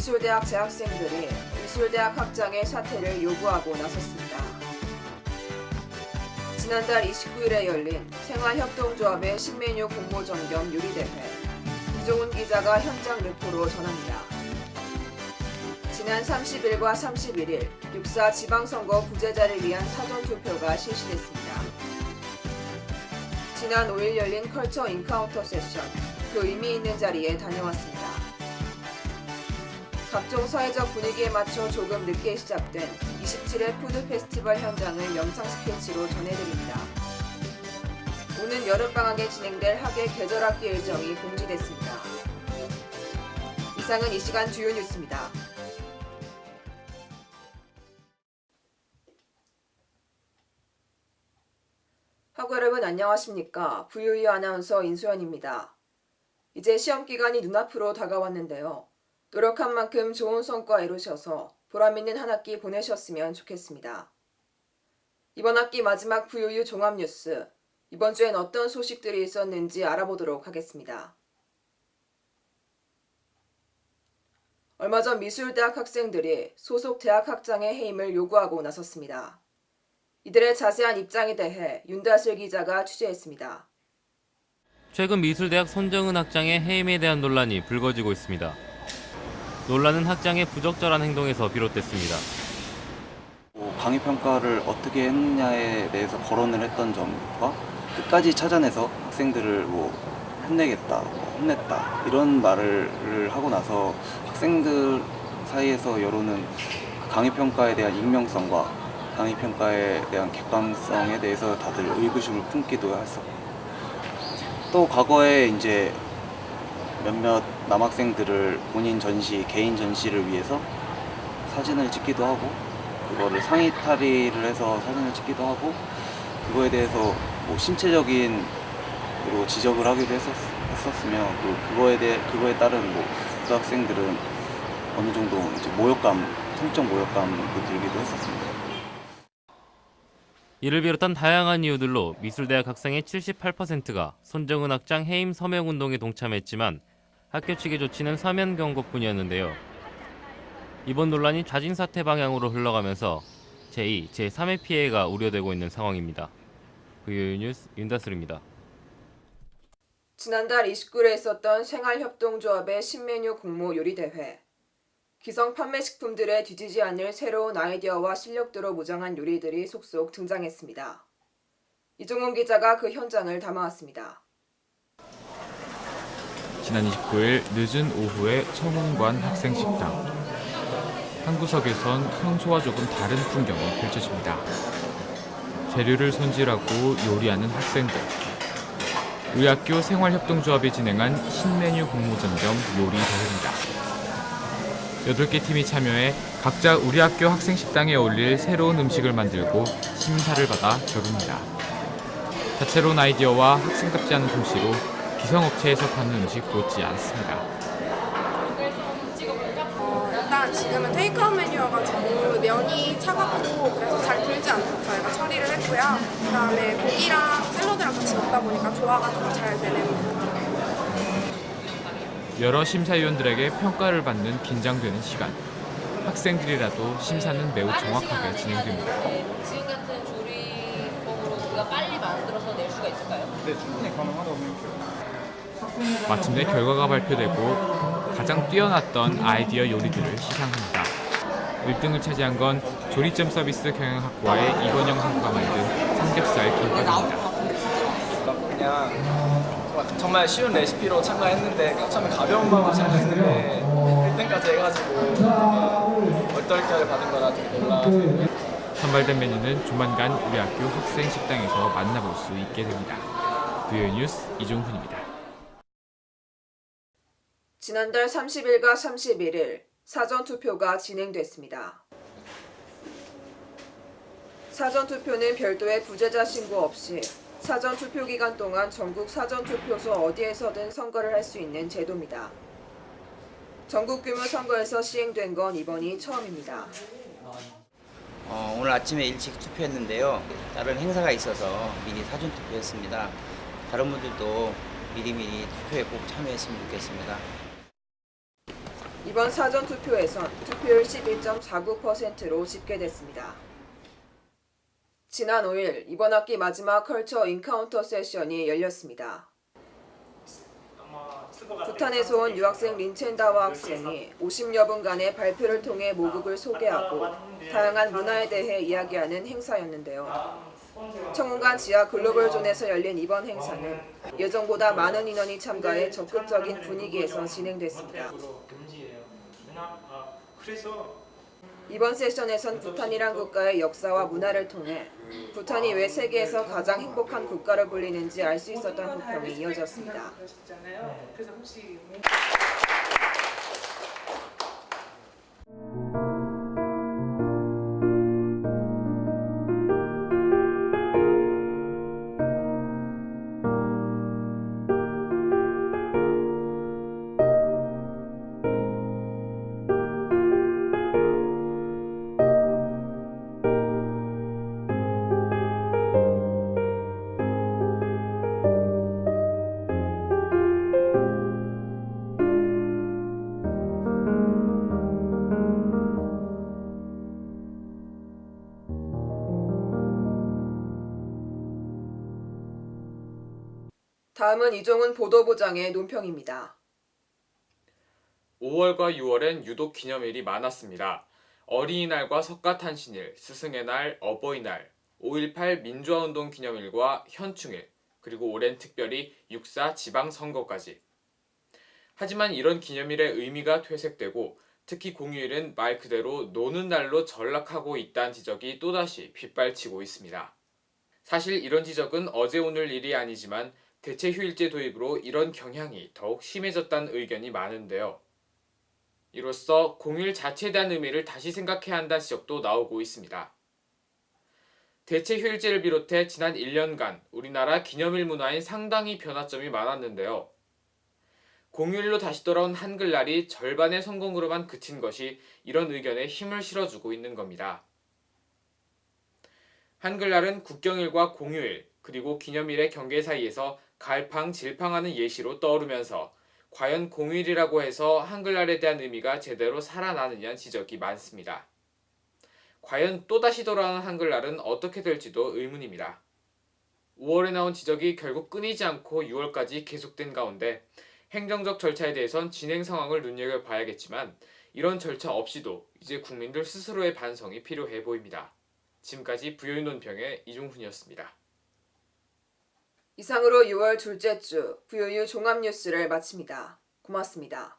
미술대학 재학생들이 미술대학 학장의 사퇴를 요구하고 나섰습니다. 지난달 29일에 열린 생활협동조합의 신메뉴 공모전경 요리대회, 이종훈 기자가 현장 르포로 전합니다. 지난 30일과 31일 6.4 지방선거 부재자를 위한 사전투표가 실시됐습니다. 지난 5일 열린 컬처 인카운터 세션, 그 의미 있는 자리에 다녀왔습니다. 각종 사회적 분위기에 맞춰 조금 늦게 시작된 27회 푸드 페스티벌 현장을 영상 스케치로 전해드립니다. 오는 여름방학에 진행될 학예 계절학기 일정이 공지됐습니다. 이상은 이 시간 주요 뉴스입니다. 학우 여러분 안녕하십니까? VOE 아나운서 인소연입니다. 이제 시험기간이 눈앞으로 다가왔는데요. 노력한 만큼 좋은 성과 이루셔서 보람있는 한 학기 보내셨으면 좋겠습니다. 이번 학기 마지막 VOE 종합뉴스, 이번 주엔 어떤 소식들이 있었는지 알아보도록 하겠습니다. 얼마 전 미술대학 학생들이 소속 대학 학장의 해임을 요구하고 나섰습니다. 이들의 자세한 입장에 대해 윤다슬 기자가 취재했습니다. 최근 미술대학 손정은 학장의 해임에 대한 논란이 불거지고 있습니다. 논란은 학장의 부적절한 행동에서 비롯됐습니다. 강의평가를 어떻게 했느냐에 대해서 거론을 했던 점과 끝까지 찾아내서 학생들을 혼내겠다, 혼냈다 이런 말을 하고 나서 학생들 사이에서 여론은 강의평가에 대한 익명성과 강의평가에 대한 객관성에 대해서 다들 의구심을 품기도 했었고, 또 과거에 이제 몇몇 남학생들을 본인 전시, 개인 전시를 위해서 사진을 찍기도 하고, 그거를 상의 탈의를 해서 사진을 찍기도 하고, 그거에 대해서 신체적인 지적을 하기도 했었으며, 또 그거에 따른 고등학생들은 어느 정도 이제 성적 모욕감도 들기도 했었습니다. 이를 비롯한 다양한 이유들로 미술대학 학생의 78%가 손정은 학장 해임 서명운동에 동참했지만 학교 측의 조치는 서면 경고뿐이었는데요. 이번 논란이 자진 사퇴 방향으로 흘러가면서 제2, 제3의 피해가 우려되고 있는 상황입니다. VOE 뉴스 윤다슬입니다. 지난달 29일에 있었던 생활협동조합의 신메뉴 공모 요리대회. 기성 판매식품들에 뒤지지 않을 새로운 아이디어와 실력들로 무장한 요리들이 속속 등장했습니다. 이종훈 기자가 그 현장을 담아왔습니다. 지난 29일 늦은 오후의 청운관 학생식당. 한 구석에선 평소와 조금 다른 풍경이 펼쳐집니다. 재료를 손질하고 요리하는 학생들. 우리 학교 생활협동조합이 진행한 신메뉴 공모전 겸 요리 대회입니다. 8개 팀이 참여해 각자 우리 학교 학생식당에 어울릴 새로운 음식을 만들고 심사를 받아 겨룹니다. 다채로운 아이디어와 학생답지 않은 솜씨로 기성업체에서 파는 음식 못지 않습니다. 일단 지금은 테이크아웃 메뉴여가지고 면이 차갑고 그래서 잘 불지 않도록 저희가 처리를 했고요. 그다음에 고기랑 샐러드랑 같이 먹다 보니까 조화가 좀 잘 되는. 여러 심사위원들에게 평가를 받는 긴장되는 시간. 학생들이라도 심사는 매우 정확하게 진행됩니다. 지금 같은 조리법으로 우리가 빨리 만들어서 낼 수가 있을까요? 네, 충분히 가능하다고 생각해요. 마침내 결과가 발표되고 가장 뛰어났던 아이디어 요리들을 시상합니다. 1등을 차지한 건 조리점 서비스 경영학과의 이건영 학과가 만든 삼겹살 김밥입니다. 그냥 정말 쉬운 레시피로 참가했는데 처음에 가벼운 마음으로 참가했는데 1등까지 해가지고 얼떨결에 받은 거라 되게 놀라워요. 선발된 메뉴는 조만간 우리 학교 학생 식당에서 만나볼 수 있게 됩니다. VOE 뉴스 이종훈입니다. 지난달 30일과 31일 사전투표가 진행됐습니다. 사전투표는 별도의 부재자 신고 없이 사전투표 기간 동안 전국 사전투표소 어디에서든 선거를 할 수 있는 제도입니다. 전국 규모 선거에서 시행된 건 이번이 처음입니다. 오늘 아침에 일찍 투표했는데요. 다른 행사가 있어서 미리 사전 투표했습니다. 다른 분들도 미리미리 투표에 꼭 참여했으면 좋겠습니다. 이번 사전투표에선 투표율 11.49%로 집계됐습니다. 지난 5일 이번 학기 마지막 컬처 인카운터 세션이 열렸습니다. 부탄에서 온 유학생 린첸다와 학생이 50여 분간의 발표를 통해 모국을 소개하고 다양한 문화에 대해 이야기하는 행사였는데요. 청운관 지하 글로벌존에서 열린 이번 행사는 예정보다 많은 인원이 참가해 적극적인 분위기에서 진행됐습니다. 이번 세션에선 부탄이란 국가의 역사와 문화를 통해 부탄이 왜 세계에서 가장 행복한 국가로 불리는지 알 수 있었던 호평이 이어졌습니다. 다음은 이종훈 보도부장의 논평입니다. 5월과 6월엔 유독 기념일이 많았습니다. 어린이날과 석가탄신일, 스승의 날, 어버이날, 5.18 민주화운동 기념일과 현충일, 그리고 올해는 특별히 6.4 지방선거까지. 하지만 이런 기념일의 의미가 퇴색되고 특히 공휴일은 말 그대로 노는 날로 전락하고 있다는 지적이 또다시 빗발치고 있습니다. 사실 이런 지적은 어제 오늘 일이 아니지만 대체 휴일제 도입으로 이런 경향이 더욱 심해졌다는 의견이 많은데요. 이로써 공휴일 자체에 대한 의미를 다시 생각해야 한다는 지적도 나오고 있습니다. 대체 휴일제를 비롯해 지난 1년간 우리나라 기념일 문화엔 상당히 변화점이 많았는데요. 공휴일로 다시 돌아온 한글날이 절반의 성공으로만 그친 것이 이런 의견에 힘을 실어주고 있는 겁니다. 한글날은 국경일과 공휴일 그리고 기념일의 경계 사이에서 갈팡질팡하는 예시로 떠오르면서 과연 공휴일이라고 해서 한글날에 대한 의미가 제대로 살아나느냐는 지적이 많습니다. 과연 또다시 돌아오는 한글날은 어떻게 될지도 의문입니다. 5월에 나온 지적이 결국 끊이지 않고 6월까지 계속된 가운데 행정적 절차에 대해선 진행 상황을 눈여겨봐야겠지만 이런 절차 없이도 이제 국민들 스스로의 반성이 필요해 보입니다. 지금까지 부요일 논평의 이종훈이었습니다. 이상으로 6월 둘째 주 부요일 종합뉴스를 마칩니다. 고맙습니다.